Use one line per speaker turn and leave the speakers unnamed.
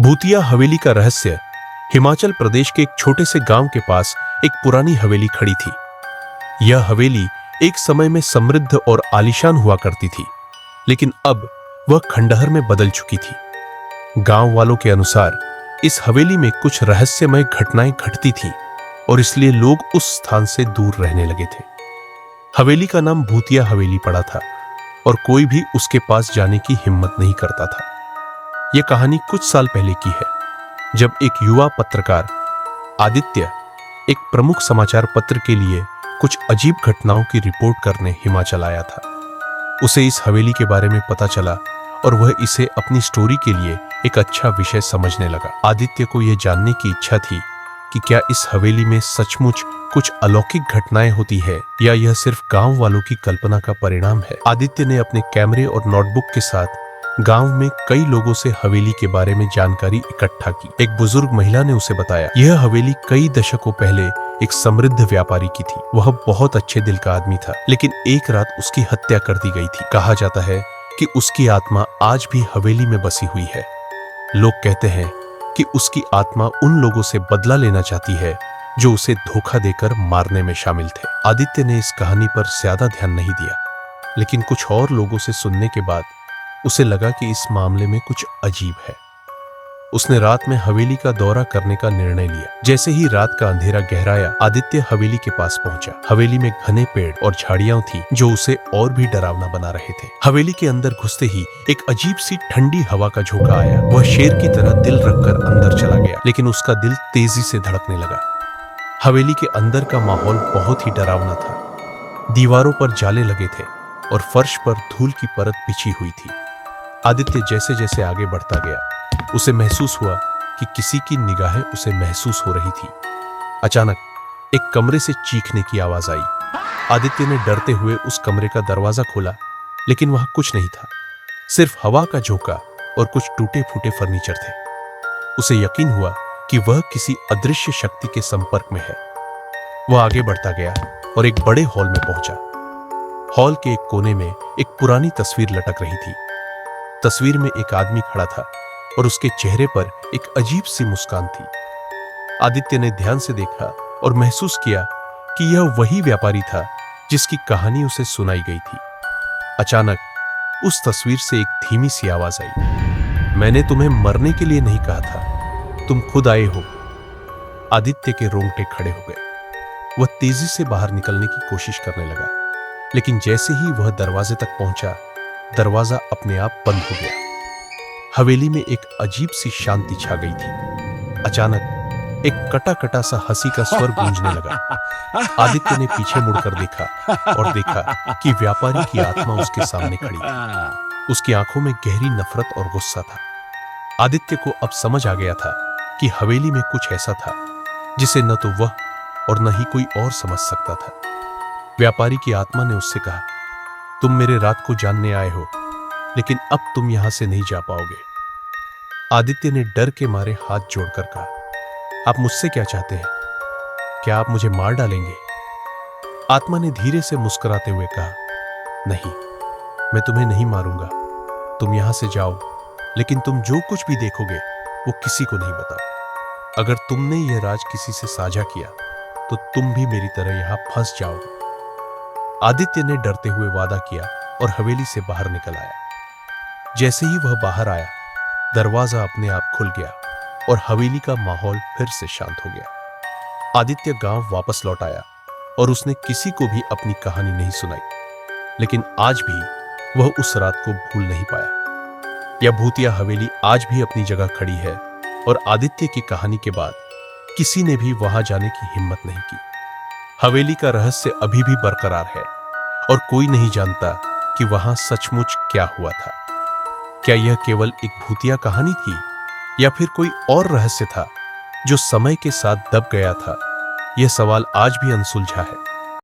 भूतिया हवेली का रहस्य। हिमाचल प्रदेश के एक छोटे से गांव के पास एक पुरानी हवेली खड़ी थी। यह हवेली एक समय में समृद्ध और आलीशान हुआ करती थी, लेकिन अब वह खंडहर में बदल चुकी थी। गांव वालों के अनुसार इस हवेली में कुछ रहस्यमय घटनाएं घटती थी और इसलिए लोग उस स्थान से दूर रहने लगे थे। हवेली का नाम भूतिया हवेली पड़ा था और कोई भी उसके पास जाने की हिम्मत नहीं करता था। यह कहानी कुछ साल पहले की है, जब एक युवा पत्रकार आदित्य एक प्रमुख समाचार पत्र के लिए कुछ अजीब घटनाओं की रिपोर्ट करने हिमाचल आया था। उसे इस हवेली के बारे में पता चला और वह इसे अपनी स्टोरी के लिए एक अच्छा विषय समझने लगा। आदित्य को यह जानने की इच्छा थी कि क्या इस हवेली में सचमुच कुछ अलौकिक घटनाएं होती है या यह सिर्फ गांव वालों की कल्पना का परिणाम है। आदित्य ने अपने कैमरे और नोटबुक के साथ गांव में कई लोगों से हवेली के बारे में जानकारी इकट्ठा की। एक बुजुर्ग महिला ने उसे बताया, यह हवेली कई दशकों पहले एक समृद्ध व्यापारी की थी। वह बहुत अच्छे दिल का आदमी था, लेकिन एक रात उसकी हत्या कर दी गई थी। कहा जाता है कि उसकी आत्मा आज भी हवेली में बसी हुई है। लोग कहते हैं कि उसकी आत्मा उन लोगों से बदला लेना चाहती है जो उसे धोखा देकर मारने में शामिल थे। आदित्य ने इस कहानी पर ज्यादा ध्यान नहीं दिया, लेकिन कुछ और लोगों से सुनने के बाद उसे लगा कि इस मामले में कुछ अजीब है। उसने रात में हवेली का दौरा करने का निर्णय लिया। जैसे ही रात का अंधेरा गहराया, आदित्य हवेली के पास पहुंचा। हवेली में घने पेड़ और झाड़ियां थी जो उसे और भी डरावना बना रहे थे। हवेली के अंदर घुसते ही एक अजीब सी ठंडी हवा का झोंका आया। वह शेर की तरह दिल रखकर अंदर चला गया, लेकिन उसका दिल तेजी से धड़कने लगा। हवेली के अंदर का माहौल बहुत ही डरावना था। दीवारों पर जाले लगे थे और फर्श पर धूल की परत बिछी हुई थी। आदित्य जैसे जैसे आगे बढ़ता गया, उसे महसूस हुआ कि किसी की निगाहें उसे महसूस हो रही थी। अचानक एक कमरे से चीखने की आवाज आई। आदित्य ने डरते हुए उस कमरे का दरवाजा खोला, लेकिन वहां कुछ नहीं था, सिर्फ हवा का झोंका और कुछ टूटे फूटे फर्नीचर थे। उसे यकीन हुआ कि वह किसी अदृश्य शक्ति के संपर्क में है। वह आगे बढ़ता गया और एक बड़े हॉल में पहुंचा। हॉल के एक कोने में एक पुरानी तस्वीर लटक रही थी। तस्वीर में एक आदमी खड़ा था और उसके चेहरे पर एक अजीब सी मुस्कान थी। आदित्य ने ध्यान से देखा और महसूस किया कि यह वही व्यापारी था जिसकी कहानी उसे सुनाई गई थी। अचानक उस तस्वीर से एक धीमी सी आवाज आई, मैंने तुम्हें मरने के लिए नहीं कहा था, तुम खुद आए हो। आदित्य के रोंगटे खड़े हो गए। वह तेजी से बाहर निकलने की कोशिश करने लगा, लेकिन जैसे ही वह दरवाजे तक पहुंचा, दरवाजा अपने आप बंद हो गया। हवेली में एक अजीब सी शांति छा गई थी। अचानक एक कटा कटा सा हंसी का स्वर गूंजने लगा। आदित्य ने पीछे मुड़कर देखा और देखा कि व्यापारी की आत्मा उसके सामने खड़ी थी। उसकी आंखों में गहरी नफरत और गुस्सा था। आदित्य को अब समझ आ गया था कि हवेली में कुछ ऐसा था जिसे न तो वह और न ही कोई और समझ सकता था। व्यापारी की आत्मा ने उससे कहा, तुम मेरे रात को जानने आए हो, लेकिन अब तुम यहां से नहीं जा पाओगे। आदित्य ने डर के मारे हाथ जोड़कर कहा, आप मुझसे क्या चाहते हैं? क्या आप मुझे मार डालेंगे? आत्मा ने धीरे से मुस्कुराते हुए कहा, नहीं, मैं तुम्हें नहीं मारूंगा। तुम यहां से जाओ, लेकिन तुम जो कुछ भी देखोगे वो किसी को नहीं बताओ। अगर तुमने यह राज किसी से साझा किया तो तुम भी मेरी तरह यहां फंस जाओगे। आदित्य ने डरते हुए वादा किया और हवेली से बाहर निकल आया। जैसे ही वह बाहर आया, दरवाजा अपने आप खुल गया और हवेली का माहौल फिर से शांत हो गया। आदित्य गांव वापस लौट आया और उसने किसी को भी अपनी कहानी नहीं सुनाई, लेकिन आज भी वह उस रात को भूल नहीं पाया। यह भूतिया हवेली आज भी अपनी जगह खड़ी है और आदित्य की कहानी के बाद किसी ने भी वहां जाने की हिम्मत नहीं की। हवेली का रहस्य अभी भी बरकरार है और कोई नहीं जानता कि वहां सचमुच क्या हुआ था। क्या यह केवल एक भूतिया कहानी थी या फिर कोई और रहस्य था जो समय के साथ दब गया था? यह सवाल आज भी अनसुलझा है।